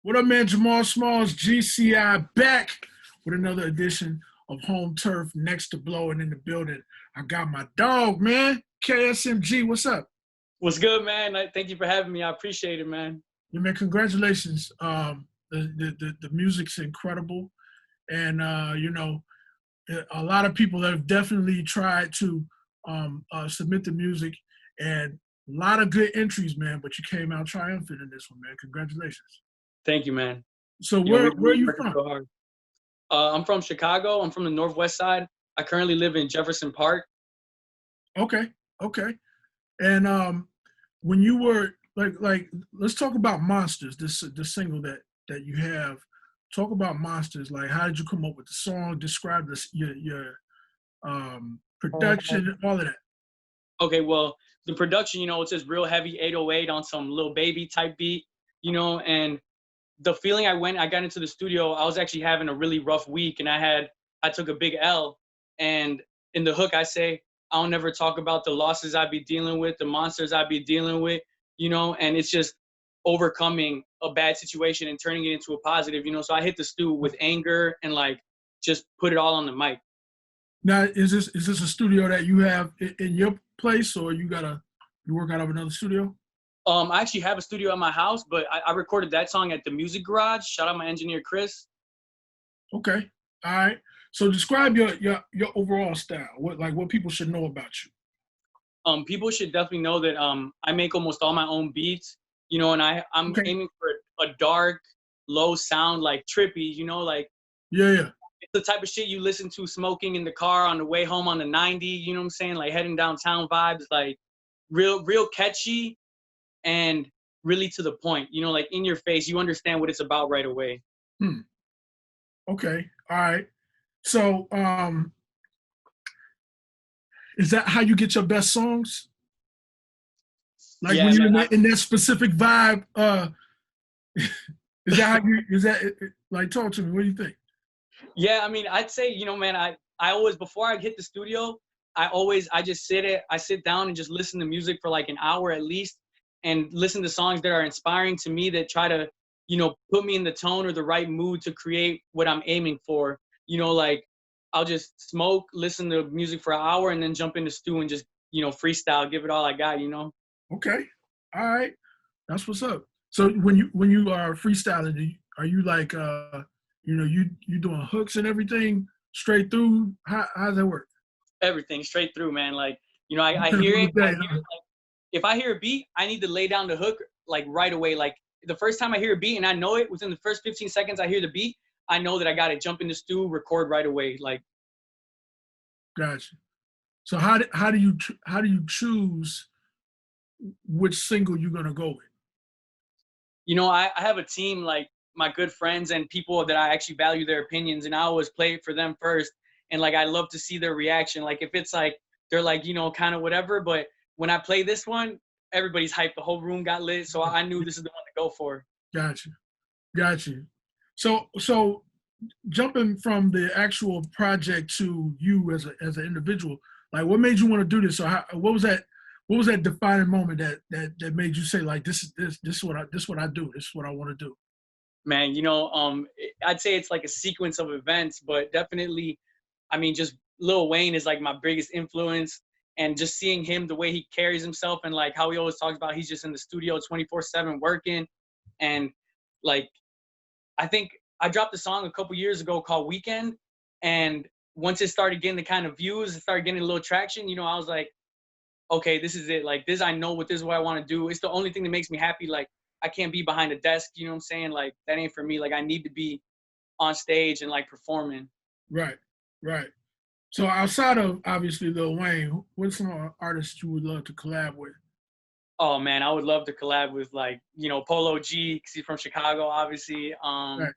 What up, man? Jamal Smallz, GCI, back with another edition of Home Turf. Next to blowing in the building. I got my dog, man. KSMG, what's up? What's good, man? Thank you for having me. I appreciate it, man. Yeah, man, congratulations. The music's incredible, and a lot of people have definitely tried to submit the music, and a lot of good entries, man. But you came out triumphant in this one, man. Congratulations. Thank you, man. So We've where are been you working from? so hard. I'm from Chicago. I'm from the Northwest Side. I currently live in Jefferson Park. Okay. And when you were like, let's talk about Monsters. This single that you have. Talk about Monsters. Like, how did you come up with the song? Describe your production, all of that. Okay, well, the production, it's this real heavy 808 on some Lil Baby type beat, and the feeling I got into the studio, I was actually having a really rough week, and I took a big L, and in the hook I say, I'll never talk about the losses I be dealing with, the monsters I be dealing with, and it's just overcoming a bad situation and turning it into a positive, so I hit the stew with anger and like just put it all on the mic. Now, is this a studio that you have in your place, or you work out of another studio? I actually have a studio at my house, but I recorded that song at the Music Garage. Shout out my engineer, Chris. Okay. All right. So describe your overall style. What people should know about you. People should definitely know that I make almost all my own beats, and I'm okay. aiming for a dark, low sound, like trippy, like yeah. It's the type of shit you listen to smoking in the car on the way home on the 90, you know what I'm saying? Like heading downtown vibes, like real catchy and really to the point, like in your face. You understand what it's about right away. Okay. All right. So is that how you get your best songs? Like, yeah, when you're in that specific vibe, is that like, talk to me, what do you think? Yeah, I mean, I'd say, man, I always, before I hit the studio, I sit down and just listen to music for like an hour at least, and listen to songs that are inspiring to me, that try to, put me in the tone or the right mood to create what I'm aiming for. Like I'll just smoke, listen to music for an hour, and then jump into stew and just, freestyle, give it all I got, Okay. All right. That's what's up. So when you are freestyling, are you like, you doing hooks and everything straight through? How's that work? Everything straight through, man. Like, I hear it. Like, if I hear a beat, I need to lay down the hook like right away. Like the first time I hear a beat and I know it, within the first 15 seconds I hear the beat, I know that I got to jump in the stew, record right away. Like, gotcha. So how do you choose which single you're gonna go with? I have a team, like my good friends and people that I actually value their opinions, and I always play it for them first. And like I love to see their reaction. Like if it's like they're like, kind of whatever, but when I play this one, everybody's hyped. The whole room got lit, so I knew this is the one to go for. Gotcha. So jumping from the actual project to you as an individual, like what made you want to do this? So what was that defining moment that made you say, like, this is what I do. This is what I want to do? Man, I'd say it's like a sequence of events, but definitely, I mean, just Lil Wayne is like my biggest influence, and just seeing him, the way he carries himself, and like how he always talks about he's just in the studio 24/7 working. And like, I think I dropped a song a couple years ago called Weekend, and once it started getting the kind of views, it started getting a little traction, I was like, okay, this is it. Like this, I know this is what I want to do. It's the only thing that makes me happy. Like I can't be behind a desk, you know what I'm saying? Like that ain't for me. Like I need to be on stage and like performing. Right. So outside of obviously Lil Wayne, what's some artists you would love to collab with? Oh man, I would love to collab with like, Polo G, because he's from Chicago, obviously. Right.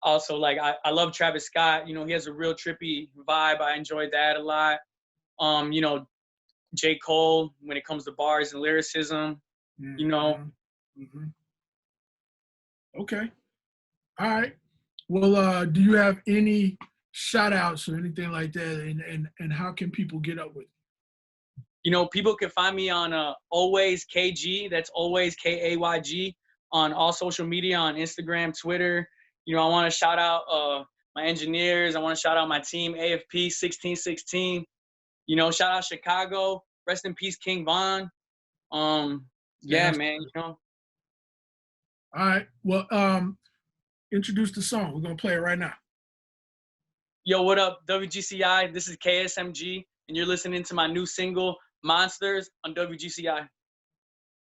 Also, like I love Travis Scott. He has a real trippy vibe. I enjoyed that a lot. J. Cole, when it comes to bars and lyricism, Mm-hmm. Okay. All right. Well, do you have any shout outs or anything like that? And how can people get up with you? People can find me on Always KG. That's Always KAYG on all social media, on Instagram, Twitter. You know, I want to shout out my engineers. I want to shout out my team, AFP 1616. You know, shout out Chicago. Rest in peace, King Von. Yeah, Yes. man. You know. All right. Well, introduce the song. We're gonna play it right now. Yo, what up, WGCI? This is KSMG, and you're listening to my new single, Monsters, on WGCI.